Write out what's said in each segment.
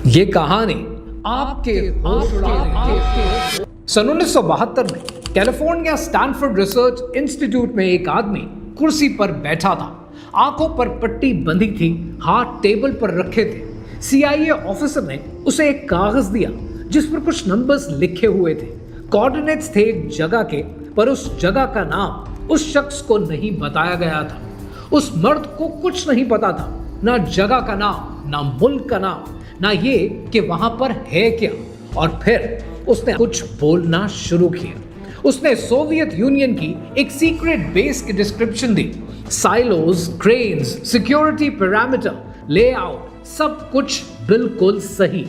ये कहानी आपके सन 1972 में कैलिफोर्निया स्टैनफोर्ड रिसर्च इंस्टीट्यूट में एक आदमी कुर्सी पर बैठा था। आंखों पर पट्टी बंधी थी, हाथ टेबल पर रखे थे। सीआईए ऑफिसर ने उसे एक कागज दिया जिस पर कुछ नंबर्स लिखे हुए थे। कोऑर्डिनेट्स थे एक जगह के, पर उस जगह का नाम उस शख्स को नहीं बताया गया था। उस मर्द को कुछ नहीं पता था, ना जगह का नाम, ना मुल्क का नाम, ना ये कि वहां पर है क्या। और फिर उसने कुछ बोलना शुरू किया। उसने सोवियत यूनियन की एक सीक्रेट बेस की डिस्क्रिप्शन दी। Silos, cranes, security parameter, layout, सब कुछ बिल्कुल सही।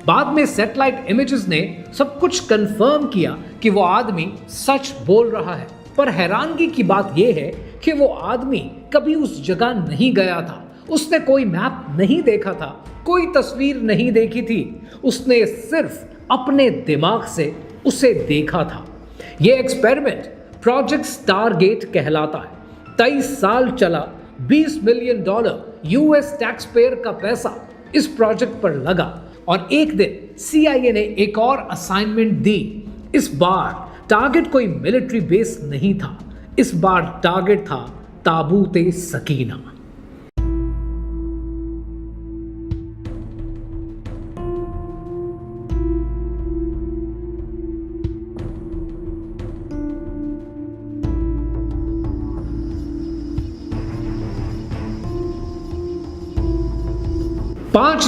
बाद में सैटेलाइट इमेजेस ने सब कुछ कंफर्म किया कि वो आदमी सच बोल रहा है। पर हैरानगी की बात यह है कि वो आदमी कभी उस जगह नहीं गया था। उसने कोई मैप नहीं देखा था, कोई तस्वीर नहीं देखी थी। उसने सिर्फ अपने दिमाग से उसे देखा था। यह एक्सपेरिमेंट प्रोजेक्ट स्टारगेट कहलाता है। 23 साल चला, $20 मिलियन यूएस टैक्स पेयर का पैसा इस प्रोजेक्ट पर लगा। और एक दिन सीआईए ने एक और असाइनमेंट दी। इस बार टारगेट कोई मिलिट्री बेस नहीं था, इस बार टारगेट था ताबूत सकीना।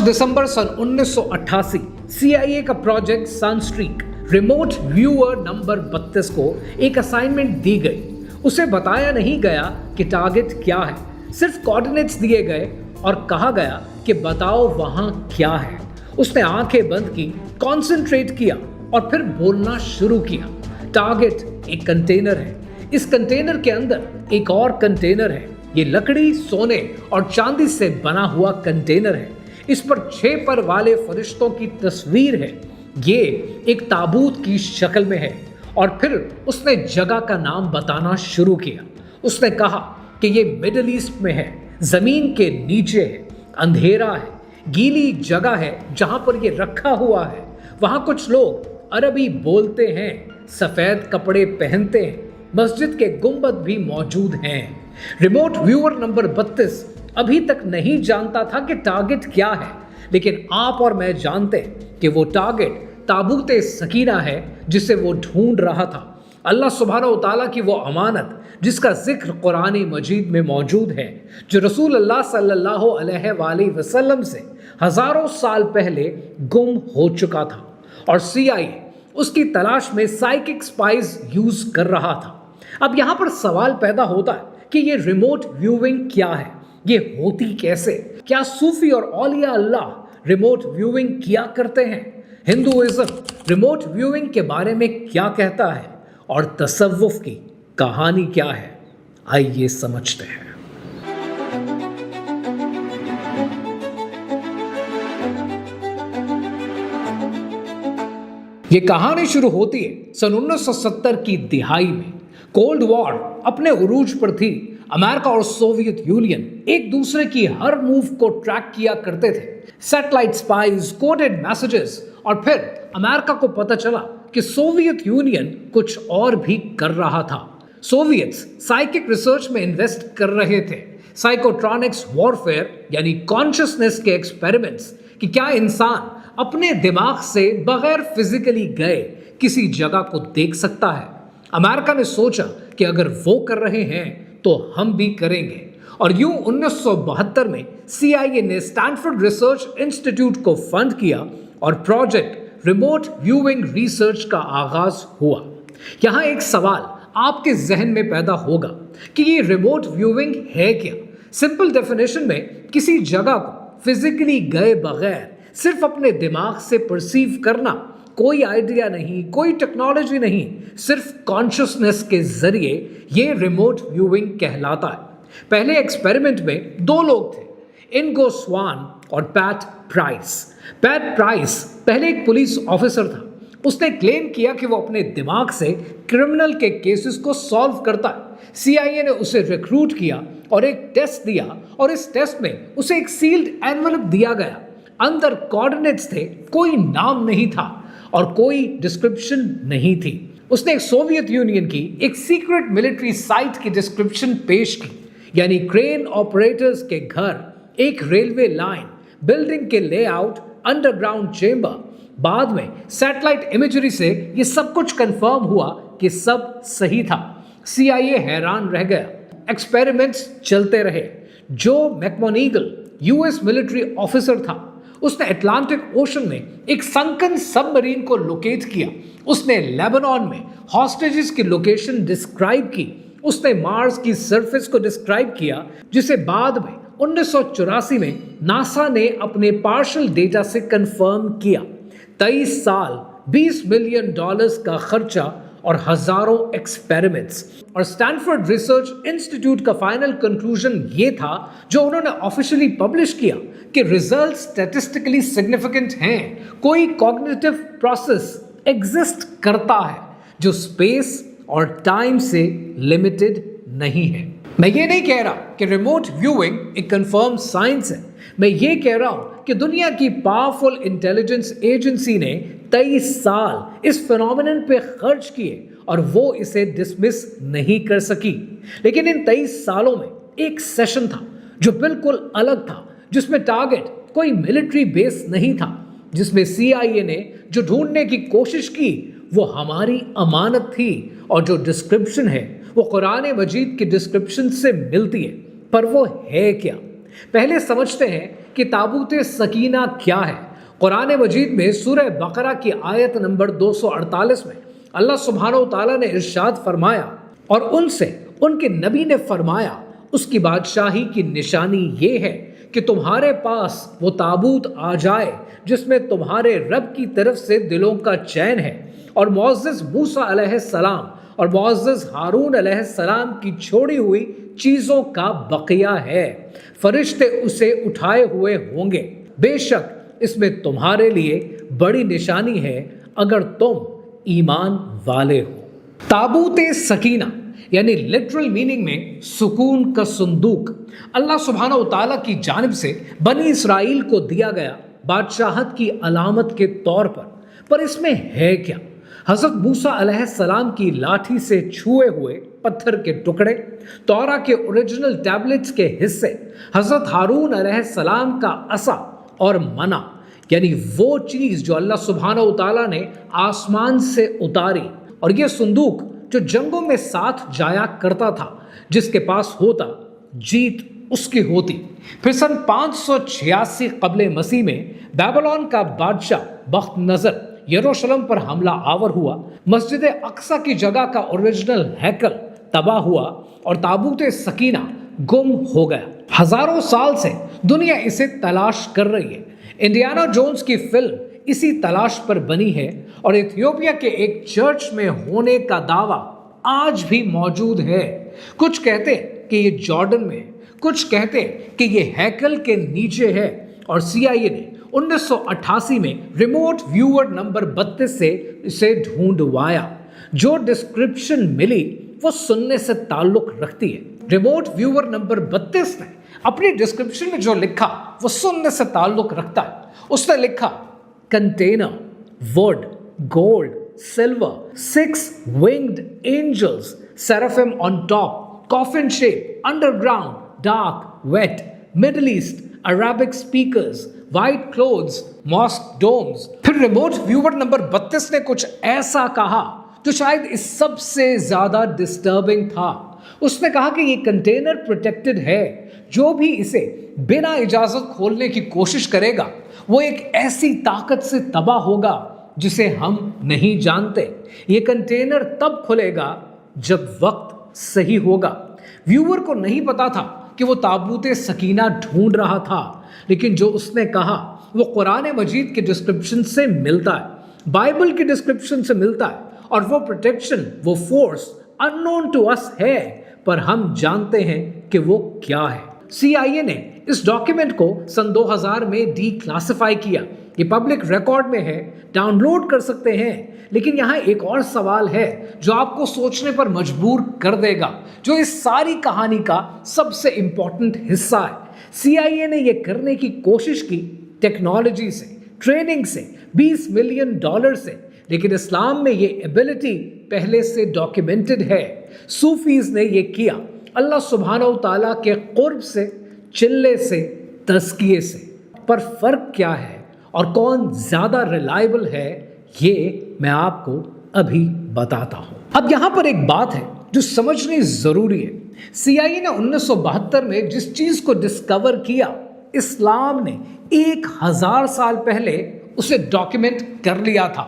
दिसंबर सन 1988 सीआईए का प्रोजेक्ट सनस्ट्रीक रिमोट व्यूअर नंबर 32 को एक असाइनमेंट दी गई। उसे बताया नहीं गया कि टारगेट क्या है, सिर्फ कोऑर्डिनेट्स दिए गए और कहा गया कि बताओ वहां क्या है। उसने आंखें बंद की, कंसंट्रेट किया और फिर बोलना शुरू किया। टारगेट एक कंटेनर है, इस कंटेनर के अंदर एक और कंटेनर है। ये लकड़ी, सोने और चांदी से बना हुआ कंटेनर है। इस पर 6 पर वाले फरिश्तों की तस्वीर है। ये एक ताबूत की शक्ल में है। और फिर उसने जगह का नाम बताना शुरू किया। उसने कहा कि ये मिडिल ईस्ट में है, जमीन के नीचे है, अंधेरा है, गीली जगह है जहां पर ये रखा हुआ है। वहां कुछ लोग अरबी बोलते हैं, सफेद कपड़े पहनते हैं, मस्जिद के गुंबद भी मौजूद हैं। रिमोट व्यूअर नंबर 32 अभी तक नहीं जानता था कि टारगेट क्या है, लेकिन आप और मैं जानते हैं कि वो टारगेट ताबूत सकीना है जिसे वो ढूंढ रहा था। अल्लाह सुब्हानहू तआला की वो अमानत जिसका जिक्र कुरान मजीद में मौजूद है, जो रसूल अल्लाह सल्लल्लाहु अलैहि वसल्लम से हजारों साल पहले गुम हो चुका था। और सीआईए उसकी तलाश में साइकिक स्पाइस यूज कर रहा था। अब यहां पर सवाल पैदा होता है कि ये रिमोट व्यूइंग क्या है, ये होती कैसे? क्या सूफी और औलिया अल्लाह रिमोट व्यूइंग किया करते हैं? हिंदुइज्म रिमोट व्यूइंग के बारे में क्या कहता है? और तसव्वुफ की कहानी क्या है? आइए समझते हैं। ये कहानी शुरू होती है सन 1970 की दिहाई में। कोल्ड वॉर अपने उरूज पर थी। अमेरिका और सोवियत यूनियन एक दूसरे की हर मूव को ट्रैक किया करते थे। Satellite spice, coded messages. और फिर अमेरिका को पता चला कि सोवियत यूनियन कुछ और भी कर रहा था। सोवियट्स साइकिक रिसर्च में इन्वेस्ट कर रहे थे। साइकोट्रॉनिक्स वॉरफेयर यानी कॉन्शियसनेस के एक्सपेरिमेंट्स कि क्या इंसान अपने दिमाग से बगैर फिजिकली गए किसी जगह को देख सकता है। अमेरिका ने सोचा कि अगर वो कर रहे हैं तो हम भी करेंगे। और यूं 1972 में सीआईए ने स्टैनफोर्ड रिसर्च इंस्टीट्यूट को फंड किया और प्रोजेक्ट रिमोट व्यूइंग रिसर्च का आगाज हुआ। यहां एक सवाल आपके जहन में पैदा होगा कि ये रिमोट व्यूइंग है क्या? सिंपल डेफिनेशन में किसी जगह को फिजिकली गए बगैर सिर्फ अपने दिमाग से परसीव करना। कोई आइडिया नहीं, कोई टेक्नोलॉजी नहीं, सिर्फ कॉन्शियसनेस के जरिए ये रिमोट व्यूइंग कहलाता है। पहले एक्सपेरिमेंट में 2 लोग थे, इनगो स्वान और पैट प्राइस। पैट प्राइस पहले एक पुलिस ऑफिसर था। उसने क्लेम किया कि वो अपने दिमाग से क्रिमिनल के केसेस को सॉल्व करता है। सीआईए ने उसे रिक्रूट किया और एक टेस्ट दिया, और इस टेस्ट में उसे एक सील्ड एनवलप दिया गया। अंदर कोऑर्डिनेट्स थे, कोई नाम नहीं था और कोई डिस्क्रिप्शन नहीं थी। उसने एक सोवियत यूनियन की एक सीक्रेट मिलिट्री साइट की डिस्क्रिप्शन पेश की, यानी क्रेन ऑपरेटर्स के घर, एक रेलवे लाइन, बिल्डिंग के लेआउट, अंडरग्राउंड चेंबर। बाद में सैटेलाइट इमेजरी से ये सब कुछ कंफर्म हुआ कि सब सही था। CIA हैरान रह गया। एक्सपेरिमेंट्स चलते रहे। जो मैकमोनीगल US मिलिट्री ऑफिसर था, उसने अटलांटिक ओशन में एक संकन सबमरीन को लोकेट किया। उसने लेबनान में हॉस्टेजेस की लोकेशन डिस्क्राइब की। उसने मार्स की सरफेस को डिस्क्राइब किया, जिसे बाद में 1984 में नासा ने अपने पार्शियल डेटा से कंफर्म किया। 23 साल, $20 मिलियन का खर्चा और हजारों एक्सपेरिमेंट्स। और स्टैनफोर्ड रिसर्च इंस्टीट्यूट का फाइनल कंक्लूजन ये था, जो उन्होंने ऑफिशियली पब्लिश किया, कि रिजल्ट स्टैटिस्टिकली सिग्निफिकेंट हैं। कोई कॉग्निटिव प्रोसेस एग्जिस्ट करता है जो स्पेस और टाइम से लिमिटेड नहीं है। मैं ये नहीं कह रहा कि रिमोट व्यूइंग एक कंफर्म साइंस है। मैं ये कह रहा हूं कि दुनिया की पावरफुल इंटेलिजेंस एजेंसी ने 23 साल इस फिनोमिनन पे खर्च किए और वो इसे डिसमिस नहीं कर सकी। लेकिन इन 23 सालों में एक सेशन था जो बिल्कुल अलग था, जिसमें टारगेट कोई मिलिट्री बेस नहीं था, जिसमें CIA ने जो ढूंढने की कोशिश की वो हमारी अमानत थी, और जो डिस्क्रिप्शन है वो कुरान मजीद की डिस्क्रिप्शन से मिलती है। पर वो है क्या? पहले समझते हैं कि ताबूत सकीना क्या है। कुरान मजीद में सूरह बकरा की आयत नंबर 248 में अल्लाह सुब्हानहू तआला ने इरशाद फरमाया, और उनसे उनके नबी ने फरमाया, उसकी बादशाही की निशानी ये है कि तुम्हारे पास वो ताबूत आ जाए जिसमें तुम्हारे रब की तरफ से दिलों का चैन है, और मुअज़्ज़ज़ मूसा अलैहिस्सलाम और मुअज़्ज़ज़ हारून अलैहिस्सलाम की छोड़ी हुई चीज़ों का बकिया है। फरिश्ते उसे उठाए हुए होंगे। बेशक इसमें तुम्हारे लिए बड़ी निशानी है अगर तुम ईमान वाले हो। ताबूत सकीना यानी लिटरल मीनिंग में सुकून का संदूक अल्लाह सुब्हानहू तआला की जानिब से बनी इसराइल को दिया गया बादशाहत की अलामत के तौर पर इसमें है क्या? हज़रत मूसा अलैहिस्सलाम की लाठी से छुए हुए पत्थर के टुकड़े, तौरा के ओरिजिनल टैबलेट्स के हिस्से, हज़रत हारून अलैहिस्सलाम का असा और मना, यानी वो चीज़ जो अल्लाह सुब्हानहू तआला ने आसमान से उतारी, और ये संदूक जो जंगों में साथ जाया करता था, जिसके पास होता जीत उसकी होती। फिर सन 586 क़ब्ल मसीह में बेबीलोन का बादशाह बख्त नज़र यरूशलेम पर हमला आवर हुआ। मस्जिद अक्सा की जगह का ओरिजिनल हैकल तबाह हुआ और ताबूत सकीना गुम हो गया। हजारों साल से दुनिया इसे तलाश कर रही है। इंडियाना जोन्स की फिल्म इसी तलाश पर बनी है, और इथियोपिया के एक चर्च में होने का दावा आज भी मौजूद है। कुछ कहते कि ये जॉर्डन में है, कुछ कहते कि ये हैकल के नीचे है, और CIA ने 1988 में रिमोट व्यूअर नंबर 32 से इसे ढूंढवाया। जो डिस्क्रिप्शन मिली वो सुनने से ताल्लुक रखती है। रिमोट व्यूअर नंबर 32 ने अपनी डिस्क्रिप्शन में जो लिखा वो सुनने से ताल्लुक रखता है। उसने लिखा, container, would, gold, silver, 6 winged angels, seraphim on top, coffin shape, underground, dark, wet, Middle East, Arabic speakers, white clothes, mosque domes। फिर रिमोट व्यूअर नंबर 32 ने कुछ ऐसा कहा जो शायद इस सबसे ज्यादा डिस्टर्बिंग था। उसने कहा कि ये कंटेनर प्रोटेक्टेड है। जो भी इसे बिना इजाजत खोलने की कोशिश करेगा वो एक ऐसी ताकत से तबाह होगा जिसे हम नहीं जानते। ये कंटेनर तब खुलेगा जब वक्त सही होगा। व्यूअर को नहीं पता था कि वो ताबूत सकीना ढूंढ रहा था, लेकिन जो उसने कहा वो कुरान मजीद के डिस्क्रिप्शन से मिलता है, बाइबल की डिस्क्रिप्शन से मिलता है, और वो प्रोटेक्शन, वो फोर्स अननोन टू अस है, पर हम जानते हैं कि वो क्या है। CIA ने इस डॉक्यूमेंट को सन 2000 में डीक्लासिफाई किया। ये पब्लिक रिकॉर्ड में है, डाउनलोड कर सकते हैं। लेकिन यहाँ एक और सवाल है जो आपको सोचने पर मजबूर कर देगा, जो इस सारी कहानी का सबसे इंपॉर्टेंट हिस्सा है। CIA ने यह करने की कोशिश की टेक्नोलॉजी से, ट्रेनिंग से, $20 मिलियन से, लेकिन इस्लाम में ये एबिलिटी पहले से डॉक्यूमेंटेड है। सूफीज ने ये किया अल्लाह सुब्हानहू ताला के कुर्ब से, चिल्ले से, तज़किये से। पर फ़र्क क्या है और कौन ज़्यादा रिलायबल है, ये मैं आपको अभी बताता हूँ। अब यहाँ पर एक बात है जो समझनी ज़रूरी है। CIA ने 1972 में जिस चीज़ को डिस्कवर किया, इस्लाम ने 1000 साल पहले उसे डॉक्यूमेंट कर लिया था।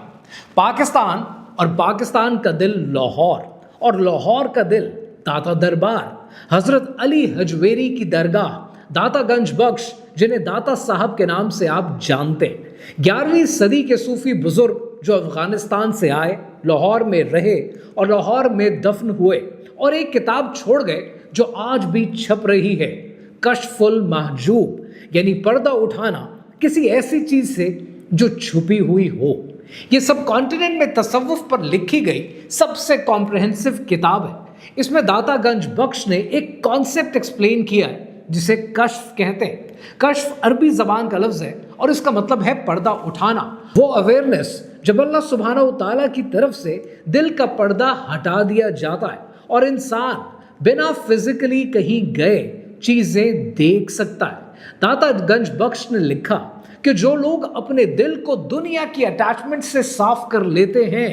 पाकिस्तान और पाकिस्तान का दिल लाहौर और लाहौर का दिल दाता दरबार, हज़रत अली हजवेरी की दरगाह, दाता गंज बख्श, जिन्हें दाता साहब के नाम से आप जानते हैं। 11वीं सदी के सूफी बुजुर्ग जो अफगानिस्तान से आए, लाहौर में रहे और लाहौर में दफन हुए और एक किताब छोड़ गए जो आज भी छप रही है, कश्फुल महजूब, यानी पर्दा उठाना किसी ऐसी चीज से जो छुपी हुई हो। ये सब कॉन्टिनेंट में तसव्वुफ पर लिखी गई सबसे कॉम्प्रहेंसिव किताब है। इसमें दाता गंज बख्श ने एक कॉन्सेप्ट एक्सप्लेन किया है जिसे कश्फ कहते हैं। कश्फ अरबी जबान का लफ्ज है और इसका मतलब है पर्दा उठाना। वो अवेयरनेस जब अल्लाह सुब्हानहू ताला की तरफ से दिल का पर्दा हटा दिया जाता है और इंसान बिना फिजिकली कहीं गए चीजें देख सकता है। दाता गंज बख्श ने लिखा कि जो लोग अपने दिल को दुनिया की अटैचमेंट से साफ कर लेते हैं,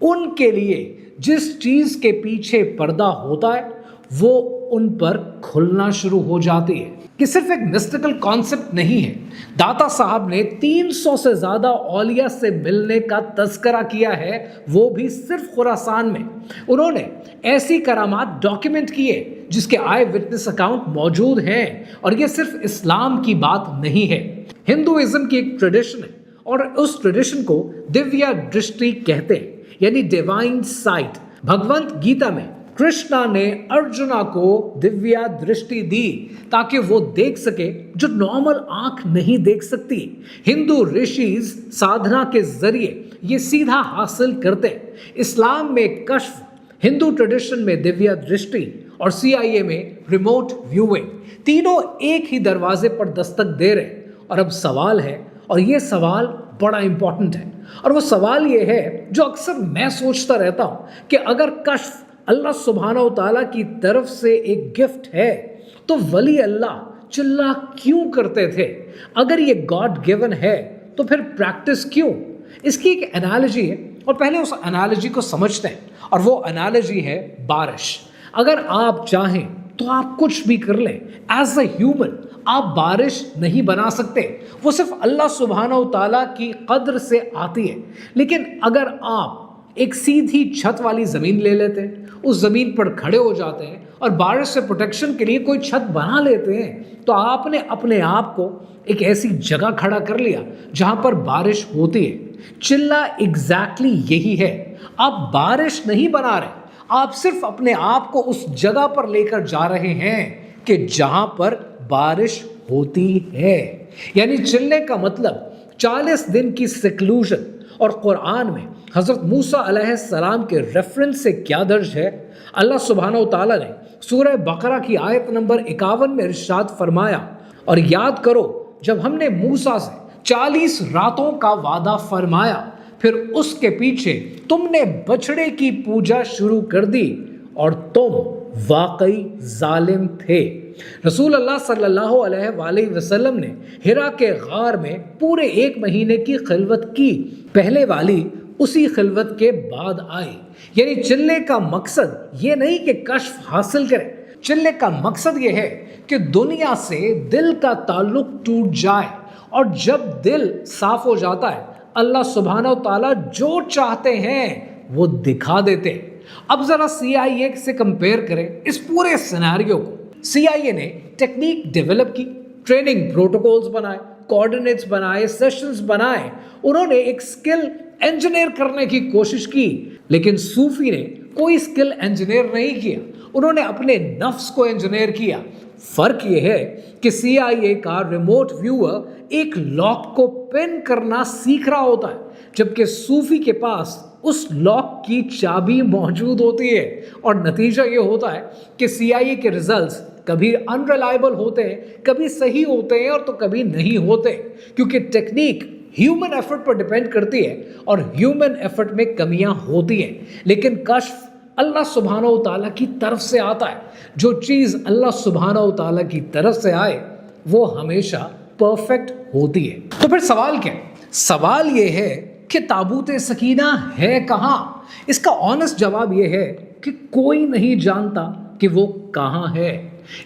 उनके लिए जिस चीज के पीछे पर्दा होता है वो उन पर खुलना शुरू हो जाती है। कि सिर्फ एक मिस्टिकल कॉन्सेप्ट नहीं है। दाता साहब ने 300 से ज्यादा औलिया से मिलने का तज़करा किया है, वो भी सिर्फ खुरासान में। उन्होंने ऐसी करामात डॉक्यूमेंट किए जिसके आई विटनेस अकाउंट मौजूद हैं। और ये सिर्फ इस्लाम की बात नहीं है, हिंदुइज्म की एक ट्रेडिशन है और उस ट्रेडिशन को दिव्या दृष्टि कहते हैं, यानी डिवाइन साइट। भगवंत गीता में कृष्णा ने अर्जुना को दिव्या दृष्टि दी ताकि वो देख सके जो नॉर्मल आंख नहीं देख सकती। हिंदू ऋषिज साधना के जरिए ये सीधा हासिल करते। इस्लाम में कश्फ, हिंदू ट्रेडिशन में दिव्या दृष्टि और CIA में रिमोट व्यूइंग, तीनों एक ही दरवाजे पर दस्तक दे रहे। और अब सवाल है, और ये सवाल बड़ा इंपॉर्टेंट है, और वो सवाल ये है जो अक्सर मैं सोचता रहता हूं कि अगर कश्फ अल्लाह सुब्हानहू ताला की तरफ से एक गिफ्ट है तो वली अल्लाह चिल्ला क्यों करते थे? अगर ये गॉड गिवन है तो फिर प्रैक्टिस क्यों? इसकी एक एनालॉजी है और पहले उस एनालॉजी को समझते हैं, और वो एनालॉजी है बारिश। अगर आप चाहें तो आप कुछ भी कर लें, एज अ ह्यूमन आप बारिश नहीं बना सकते, वो सिर्फ अल्लाह सुब्हानहू ताला की कद्र से आती है। लेकिन अगर आप एक सीधी छत वाली ज़मीन ले लेते हैं, उस ज़मीन पर खड़े हो जाते हैं और बारिश से प्रोटेक्शन के लिए कोई छत बना लेते हैं, तो आपने अपने आप को एक ऐसी जगह खड़ा कर लिया जहां पर बारिश होती है। चिल्ला एग्जैक्टली यही है। आप बारिश नहीं बना रहे, आप सिर्फ अपने आप को उस जगह पर लेकर जा रहे हैं कि जहां पर बारिश होती है। यानी चिल्ले का मतलब 40 दिन की सिक्लूजन। और कुरान में हज़रत मूसा अलैहिस्सलाम के रेफरेंस से क्या दर्ज है? अल्लाह सुब्हानहू ताला ने सूरह बकरा की आयत नंबर 51 में इरशाद फरमाया, और याद करो जब हमने मूसा से 40 रातों का वादा फरमाया, फिर उसके पीछे तुमने बछड़े की पूजा शुरू कर दी और तुम वाकई जालिम थे। रसूल अल्लाह सल्लल्लाहु अलैहि वसल्लम ने हिरा के गार में पूरे 1 महीने की खिलवत की। पहले वाली उसी खिलवत के बाद आई। यानी चिल्ले का मकसद ये नहीं कि कश्फ हासिल करें, चिल्ले का मकसद ये है कि दुनिया से दिल का ताल्लुक टूट जाए, और जब दिल साफ हो जाता है अल्लाह सुब्हानहू ताला जो चाहते हैं वो दिखा देते हैं। अब जरा CIA से कंपेयर करें इस पूरे सिनेरियो को। CIA ने टेक्निक डेवलप की, ट्रेनिंग प्रोटोकॉल्स बनाए, कोऑर्डिनेट्स बनाए, सेशंस बनाए, उन्होंने एक स्किल इंजीनियर करने की कोशिश की। लेकिन सूफी ने कोई स्किल इंजीनियर नहीं किया, उन्होंने अपने नफ्स को इंजीनियर किया। फर्क यह है कि CIA का रिमोट व्यूअर एक लॉक को पिन करना सीख रहा होता है, जबकि सूफी के पास उस लॉक की चाबी मौजूद होती है। और नतीजा ये होता है कि CIA के रिजल्ट्स कभी अनरिलायबल होते हैं, कभी सही होते हैं और तो कभी नहीं होते, क्योंकि टेक्निक ह्यूमन एफर्ट पर डिपेंड करती है और ह्यूमन एफर्ट में कमियां होती हैं। लेकिन कश्फ अल्लाह सुब्हानहू व तआला की तरफ से आता है। जो चीज़ अल्लाह सुब्हानहू व तआला की तरफ से आए वो हमेशा परफेक्ट होती है। तो फिर सवाल क्या है? सवाल ये है कि ताबूत सकीना है कहाँ? इसका ऑनेस्ट जवाब ये है कि कोई नहीं जानता कि वो कहाँ है।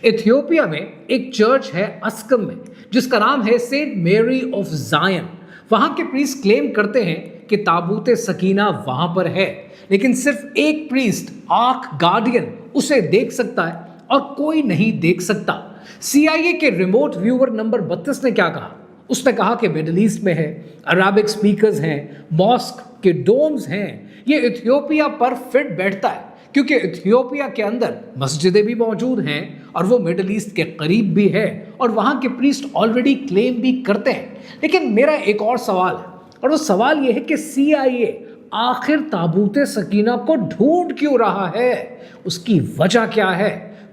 इथियोपिया में एक चर्च है अस्कम में, जिसका नाम है सेंट मेरी ऑफ जायन। वहाँ के प्रीस्ट क्लेम करते हैं कि ताबूत सकीना वहाँ पर है, लेकिन सिर्फ एक प्रीस्ट आर्क गार्डियन उसे देख सकता है और कोई नहीं देख सकता। CIA के रिमोट व्यूअर नंबर 32 ने क्या कहा? उसने कहा कि मिडिल ईस्ट में है, अराबिक स्पीकर्स हैं, मॉस्क के डोम्स हैं। ये इथियोपिया पर फिट बैठता है क्योंकि इथियोपिया के अंदर मस्जिदें भी मौजूद हैं और वो मिडिल ईस्ट के करीब भी है और वहाँ के प्रीस्ट ऑलरेडी क्लेम भी करते हैं। लेकिन मेरा एक और सवाल है, और वो सवाल ये है कि CIA आखिर ताबूत सकीना को ढूंढ क्यों रहा है? उसकी वजह क्या है?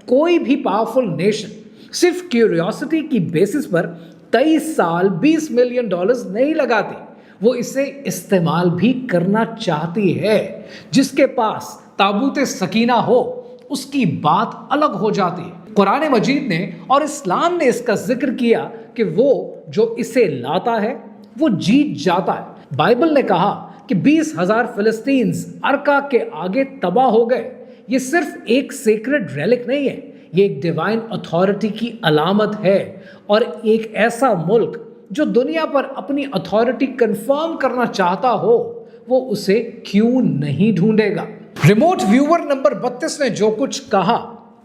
कोई भी पावरफुल नेशन सिर्फ क्यूरियोसिटी की बेसिस पर 23 साल $20 मिलियन नहीं लगाती, वो इसे इस्तेमाल भी करना चाहती है। जिसके पास ताबूत सकीना हो उसकी बात अलग हो जाती है। कुरान मजीद ने और इस्लाम ने इसका जिक्र किया कि वो जो इसे लाता है वो जीत जाता है। बाइबल ने कहा कि 20,000 फिलिस्तीन्स अरका के आगे तबाह हो गए। ये सिर्फ एक सेक्रेड रेलिक नहीं है, ये एक डिवाइन अथॉरिटी की अलामत है। और एक ऐसा मुल्क जो दुनिया पर अपनी अथॉरिटी कंफर्म करना चाहता हो वो उसे क्यों नहीं ढूंढेगा? रिमोट व्यूअर नंबर 32 ने जो कुछ कहा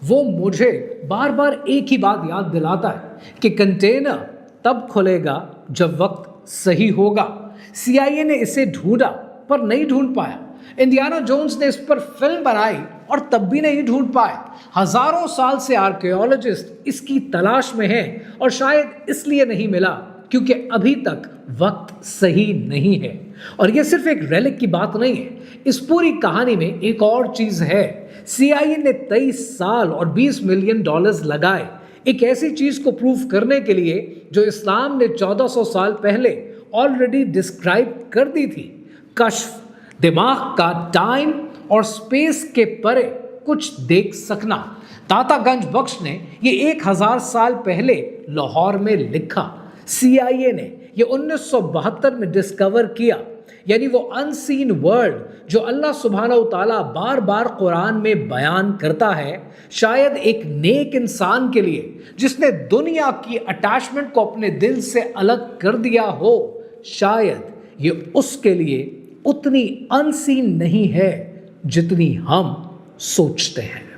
वो मुझे बार बार एक ही बात याद दिलाता है कि कंटेनर तब खुलेगा जब वक्त सही होगा। CIA ने इसे ढूंढा पर नहीं ढूंढ पाया। इंडियाना जोन्स ने इस पर फिल्म बनाई और तब भी नहीं ढूंढ पाए। हजारों साल से आर्कियोलॉजिस्ट इसकी तलाश में हैं और शायद इसलिए नहीं मिला क्योंकि अभी तक वक्त सही नहीं है। और यह सिर्फ एक रेलिक की बात नहीं है, इस पूरी कहानी में एक और चीज है। CIA ने 23 साल और $20 मिलियन लगाए एक ऐसी चीज को प्रूव करने के लिए जो इस्लाम ने 1400 साल पहले ऑलरेडी डिस्क्राइब कर दी थी। कश्फ, दिमाग का टाइम और स्पेस के परे कुछ देख सकना। दाता गंज बख्श ने ये 1000 साल पहले लाहौर में लिखा। CIA ने ये 1972 में डिस्कवर किया, यानी वो अनसीन वर्ल्ड जो अल्लाह सुब्हानहू तआला बार बार कुरान में बयान करता है, शायद एक नेक इंसान के लिए जिसने दुनिया की अटैचमेंट को अपने दिल से अलग कर दिया हो, शायद ये उसके लिए उतनी अनसीन नहीं है जितनी हम सोचते हैं।